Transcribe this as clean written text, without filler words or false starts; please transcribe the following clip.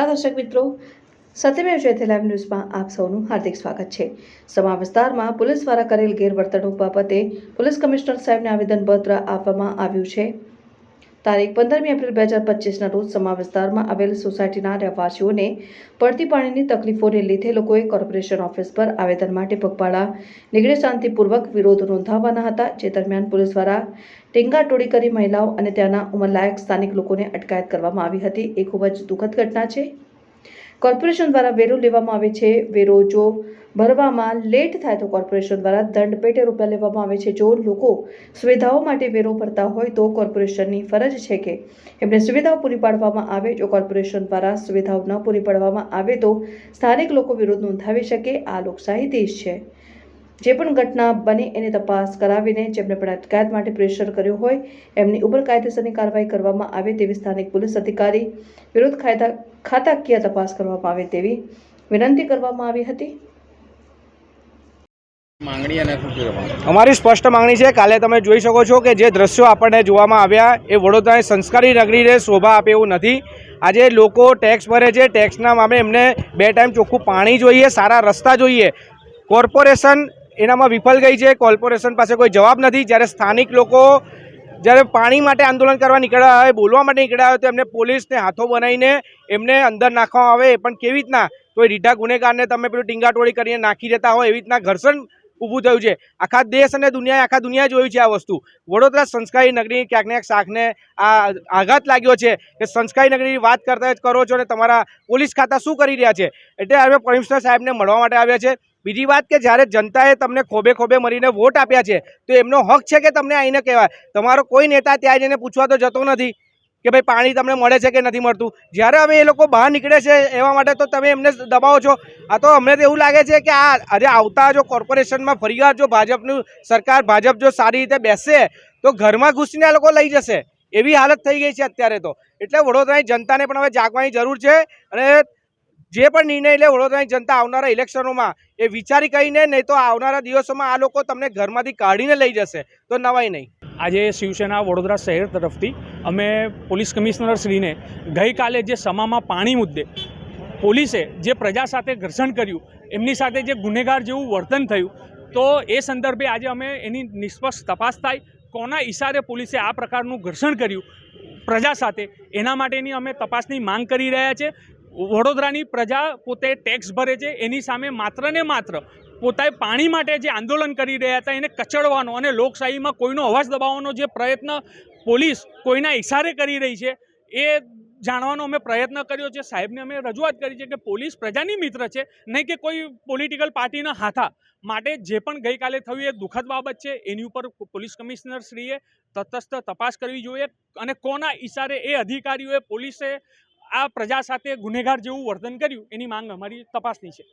નમસ્કાર દર્શક મિત્રો, સત્યમેવ જયતે લાઈવ ન્યૂઝમાં આપ સૌનું હાર્દિક સ્વાગત છે। સમા વિસ્તારમાં પોલીસ દ્વારા કરેલ ગેરવર્તણૂક બાબતે પોલીસ કમિશનર સાહેબને આવેદનપત્ર આપવામાં આવ્યું છે। તારીખ 15મી એપ્રિલ 2025ના રોજ સમા વિસ્તારમાં આવેલ સોસાયટીના રહેવાસીઓને પડતી પાણીની તકલીફોને લીધે લોકોએ કોર્પોરેશન ઓફિસ પર આવેદન માટે પગપાળા નીકળી શાંતિપૂર્વક વિરોધ નોંધાવવાના હતા, જે દરમિયાન પોલીસ દ્વારા ટીંગાટોળી કરી મહિલાઓ અને ત્યાંના ઉંમરલાયક સ્થાનિક લોકોને અટકાયત કરવામાં આવી હતી। એ ખૂબ જ દુઃખદ ઘટના છે। કોર્પોરેશન દ્વારા વેરો લેવામાં આવે છે। વેરો જો ભરવામાં લેટ થાય તો કોર્પોરેશન દ્વારા દંડ પેટે રૂપિયા લેવામાં આવે છે। જો લોકો સુવિધાઓ માટે વેરો ભરતા હોય તો કોર્પોરેશનની ફરજ છે કે એમને સુવિધાઓ પૂરી પાડવામાં આવે। જો કોર્પોરેશન દ્વારા સુવિધાઓ ન પૂરી પાડવામાં આવે તો સ્થાનિક લોકો વિરોધ નોંધાવી શકે। આ લોકશાહી દેશ છે। જે પણ ઘટના બને એની તપાસ કરાવીને જેમને પણ અટકાયત માટે પ્રેશર કર્યો હોય એમની ઉપર કાયદેસરની કાર્યવાહી કરવામાં આવે તેવી સ્થાનિક પોલીસ અધિકારી વિરુદ્ધ ખાતાકીય તપાસ કરવામાં આવે તેવી વિનંતી કરવામાં આવી હતી। અમારી સ્પષ્ટ માંગણી છે। કાલે તમે જોઈ શકો છો કે જે દ્રશ્યો આપણને જોવામાં આવ્યા એ વડોદરાની સંસ્કારી નગરીને શોભા આપે એવું નથી। આજે લોકો ટેક્સ ભરે છે, ટેક્સના મામલે એમને 2 ટાઈમ ચોખ્ખું પાણી જોઈએ, સારા રસ્તા જોઈએ। કોર્પોરેશન એનામાં વિફળ ગઈ છે। કોર્પોરેશન પાસે કોઈ જવાબ નથી। જ્યારે સ્થાનિક લોકો જ્યારે પાણી માટે આંદોલન કરવા નીકળ્યા હોય, બોલવા માટે નીકળ્યા હોય તો એમને પોલીસને હાથો બનાવીને એમને અંદર નાખવામાં આવે। એ પણ કેવી રીતના કોઈ રીઢા ગુનેગારને તમે પેલું ટીંગાટોળી કરીને નાખી દેતા હોય એવી રીતના ઘર્ષણ ઊભું થયું છે। આખા દેશ અને આખા દુનિયા જોયું છે આ વસ્તુ। વડોદરા સંસ્કારી નગરી ક્યાંક ને ક્યાંક શાખને આ આઘાત લાગ્યો છે કે સંસ્કારી નગરીની વાત કરતા જ કરો છો અને તમારા પોલીસ ખાતા શું કરી રહ્યા છે। એટલે અમે કમિશનર સાહેબને મળવા માટે આવ્યા છે। બીજી વાત કે જ્યારે જનતાએ તમને ખોબે ખોબે મરીને વોટ આપ્યા છે તો એમનો હક છે કે તમને આવીને કહેવાય। તમારો કોઈ નેતા ત્યાં જઈને પૂછવા તો જતો નથી કે ભાઈ પાણી તમને મળે છે કે નથી મળતું। જ્યારે હવે એ લોકો બહાર નીકળે છે એવા માટે તો તમે એમને દબાવો છો। આ તો અમને તો એવું લાગે છે કે આ આજે આવતા જો કોર્પોરેશનમાં ફરીવાર જો ભાજપનું સરકાર ભાજપ જો સારી રીતે બેસશે તો ઘરમાં ઘૂસીને આ લોકો લઈ જશે એવી હાલત થઈ ગઈ છે અત્યારે તો। એટલે વડોદરાની જનતાને પણ હવે જાગવાની જરૂર છે અને જે પણ નિર્ણય લે વડોદરાની જનતા આવનારા ઇલેક્શનોમાં એ વિચારી કરીને, નહીં તો આવનારા દિવસોમાં આ લોકો તમને ઘરમાંથી કાઢીને લઈ જશે તો નવાઈ નહીં। આજે શિવસેના વડોદરા શહેર તરફથી અમે પોલીસ કમિશનરશ્રીને ગઈકાલે જે સમામાં પાણી મુદ્દે પોલીસે જે પ્રજા સાથે ઘર્ષણ કર્યું, એમની સાથે જે ગુનેગાર જેવું વર્તન થયું, તો એ સંદર્ભે આજે અમે એની નિષ્પક્ષ તપાસ થાય, કોના ઇશારે પોલીસે આ પ્રકારનું ઘર્ષણ કર્યું પ્રજા સાથે, એના માટેની અમે તપાસની માંગ કરી રહ્યા છે। વડોદરાની પ્રજા પોતે ટેક્સ ભરે છે, એની સામે માત્ર ને માત્ર પોતાએ પાણી માટે જે આંદોલન કરી રહ્યા હતા એને કચડવાનો અને લોકશાહીમાં કોઈનો અવાજ દબાવવાનો જે પ્રયત્ન પોલીસ કોઈના ઇશારે કરી રહી છે એ જાણવાનો અમે પ્રયત્ન કર્યો છે। સાહેબને અમે રજૂઆત કરી છે કે પોલીસ પ્રજાની મિત્ર છે, નહીં કે કોઈ પોલિટિકલ પાર્ટીના હાથા માટે। જે પણ ગઈકાલે થયું એ દુઃખદ બાબત છે। એની ઉપર પોલીસ કમિશનરશ્રીએ તટસ્થ તપાસ કરવી જોઈએ અને કોના ઇશારે એ અધિકારીઓએ પોલીસે આ પ્રજા સાથે ગુનેગાર જેવું વર્તન કર્યું એની માંગ અમારી તપાસની છે।